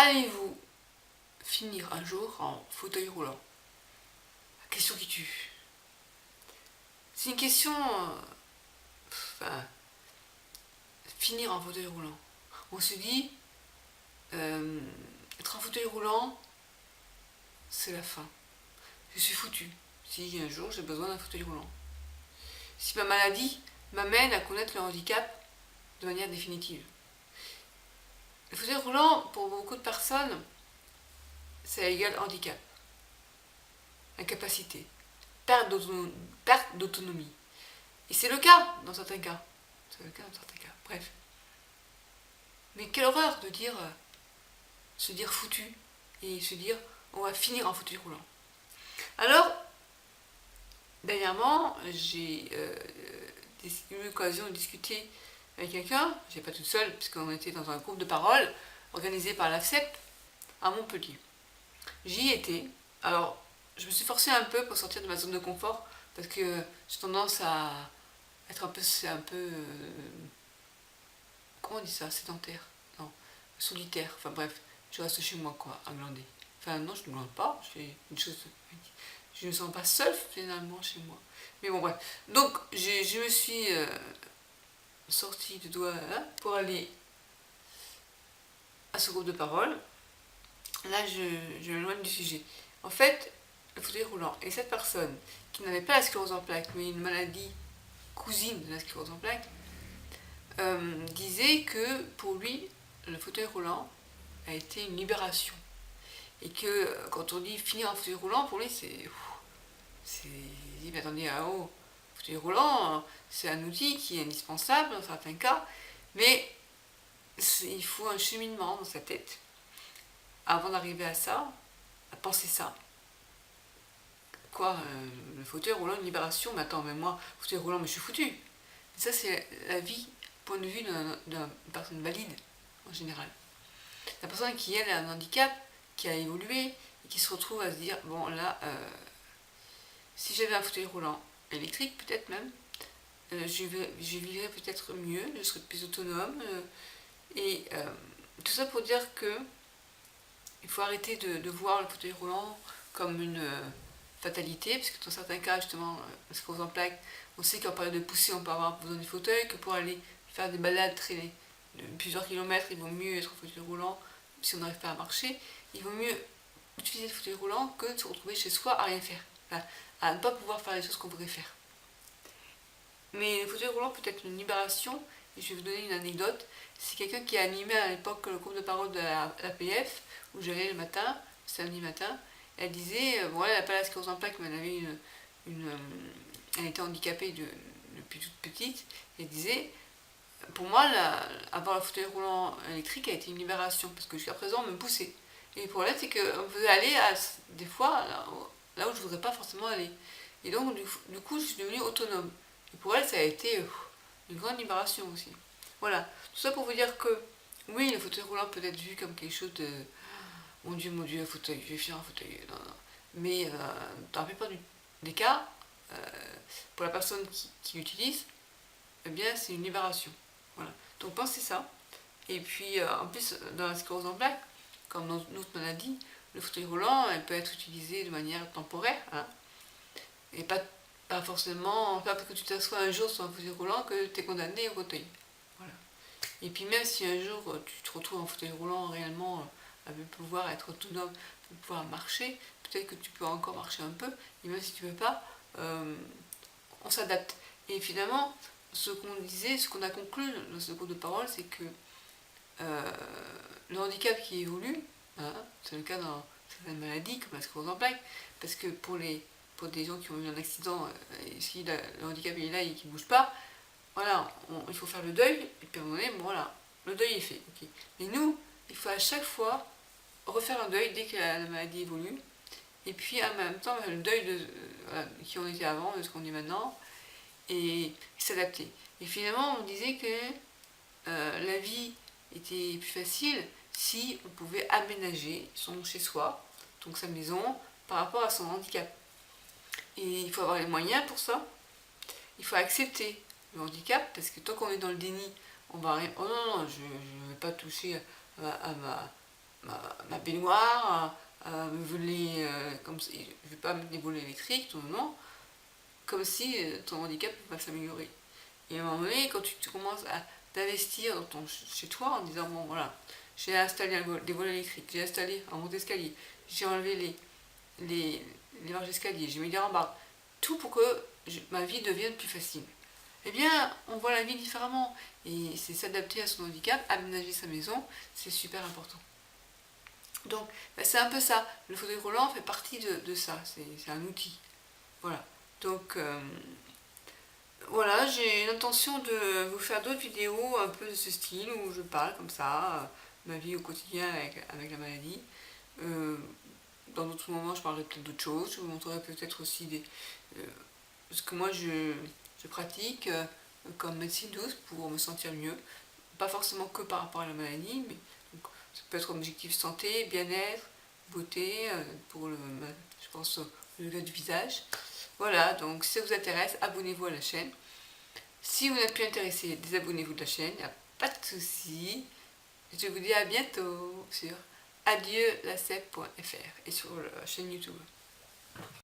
Allez-vous finir un jour en fauteuil roulant? La question qui tue. C'est une question... enfin, finir en fauteuil roulant. On se dit, être en fauteuil roulant, c'est la fin. Je suis foutu si un jour j'ai besoin d'un fauteuil roulant. Si ma maladie m'amène à connaître le handicap de manière définitive. Le fauteuil roulant, pour beaucoup de personnes, ça égale handicap, incapacité, perte d'autonomie. Et c'est le cas dans certains cas. C'est le cas dans certains cas. Bref. Mais quelle horreur de dire, se dire foutu et se dire on va finir en fauteuil roulant. Alors, dernièrement, j'ai eu l'occasion de discuter avec quelqu'un, j'ai pas toute seule, puisqu'on était dans un groupe de parole organisé par l'AFCEP à Montpellier. J'y étais. Alors, je me suis forcée un peu pour sortir de ma zone de confort, parce que j'ai tendance à être un peu comment on dit ça, sédentaire, non, solitaire, enfin bref, je reste chez moi quoi, à glander. Enfin non, je ne glande pas, je fais une chose, je ne me sens pas seule finalement chez moi. Mais bon bref, donc je me suis sortie de doigt pour aller à ce groupe de parole. Là je m'éloigne du sujet. En fait, le fauteuil roulant, et cette personne qui n'avait pas la sclérose en plaques, mais une maladie cousine de la sclérose en plaques, disait que pour lui, le fauteuil roulant a été une libération. Et que quand on dit finir en fauteuil roulant, pour lui, c'est. Il dit, mais attendez, oh, fauteuil roulant, c'est un outil qui est indispensable dans certains cas, mais il faut un cheminement dans sa tête avant d'arriver à ça, à penser ça. Quoi, le fauteuil roulant, une libération, mais attends, mais moi, fauteuil roulant, mais je suis foutu. Mais ça, c'est la vie, point de vue d'une personne valide, en général. La personne qui, elle, a un handicap, qui a évolué, et qui se retrouve à se dire, bon, là, si j'avais un fauteuil roulant électrique, peut-être même, je vivrais peut-être mieux, je serais plus autonome, et tout ça pour dire que il faut arrêter de voir le fauteuil roulant comme une fatalité, parce que dans certains cas, justement, parce qu'on en plaque, on sait qu'en période de poussée, on peut avoir besoin du fauteuil, que pour aller faire des balades de plusieurs kilomètres, il vaut mieux être en fauteuil roulant si on n'arrive pas à marcher. Il vaut mieux utiliser le fauteuil roulant que de se retrouver chez soi à rien faire, enfin, à ne pas pouvoir faire les choses qu'on voudrait faire. Mais le fauteuil roulant peut être une libération, et je vais vous donner une anecdote. C'est quelqu'un qui a animé à l'époque le groupe de parole de l'APF, où j'allais le matin, samedi matin. Elle disait, bon, elle n'a pas la sclérose en plaques, mais elle avait elle était handicapée depuis toute petite. Elle disait, pour moi, avoir le fauteuil roulant électrique a été une libération, parce que jusqu'à présent, on me poussait. Et le problème, c'est qu'on me faisait aller des fois là où je ne voudrais pas forcément aller. Et donc, du coup, je suis devenue autonome. Et pour elle, ça a été une grande libération aussi. Voilà. Tout ça pour vous dire que, oui, le fauteuil roulant peut être vu comme quelque chose de... Mon Dieu, un fauteuil, je vais finir un fauteuil. Non, non. Mais dans la plupart des cas, pour la personne qui l'utilise, eh bien, c'est une libération. Voilà. Donc pensez ça. Et puis, en plus, dans la sclérose en plaques, comme dans d'autres maladies, le fauteuil roulant, elle peut être utilisé de manière temporaire. Hein, et pas forcément, pas parce que tu t'assois un jour sur un fauteuil roulant que tu es condamné au fauteuil. Voilà. Et puis même si un jour tu te retrouves en fauteuil roulant réellement avec pouvoir être autonome, pouvoir marcher, peut-être que tu peux encore marcher un peu, et même si tu ne peux pas, on s'adapte. Et finalement, ce qu'on disait, ce qu'on a conclu dans ce groupe de parole, c'est que le handicap qui évolue, hein, c'est le cas dans certaines maladies comme la sclérose en plaques, parce que pour des gens qui ont eu un accident, si le handicap est là et qu'il ne bouge pas, voilà, il faut faire le deuil, et puis à un moment donné, bon, voilà, le deuil est fait. Okay. Mais nous, il faut à chaque fois refaire un deuil dès que la maladie évolue, et puis en même temps, le deuil de qui on était avant, de ce qu'on est maintenant, et s'adapter. Et finalement, on disait que la vie était plus facile si on pouvait aménager son chez-soi, donc sa maison, par rapport à son handicap. Et il faut avoir les moyens pour ça. Il faut accepter le handicap, parce que tant qu'on est dans le déni, on va rien. Oh non, non, je ne vais pas toucher à ma baignoire, me voler, comme si, je ne vais pas mettre des volets électriques, non, non, comme si ton handicap va s'améliorer. Et à un moment donné, quand tu commences à d'investir dans chez toi en disant, bon voilà, j'ai installé des volets électriques, j'ai installé un monte-escalier, j'ai enlevé les, les marches d'escalier, j'ai mis des rambardes, tout pour que ma vie devienne plus facile. Eh bien, on voit la vie différemment. Et c'est s'adapter à son handicap, aménager sa maison, c'est super important. Donc, c'est un peu ça. Le fauteuil roulant fait partie de ça. C'est un outil. Voilà. Donc, voilà, j'ai l'intention de vous faire d'autres vidéos un peu de ce style où je parle comme ça, ma vie au quotidien avec la maladie. Euh, dans d'autres moments, je parlerai peut-être d'autres choses. Je vous montrerai peut-être aussi ce que moi je pratique comme médecine douce pour me sentir mieux. Pas forcément que par rapport à la maladie, mais donc, ça peut être objectif santé, bien-être, beauté, pour je pense le gars du visage. Voilà, donc si ça vous intéresse, abonnez-vous à la chaîne. Si vous n'êtes plus intéressé, désabonnez-vous de la chaîne, il n'y a pas de souci. Je vous dis à bientôt sur adieulacep.fr et sur la chaîne YouTube.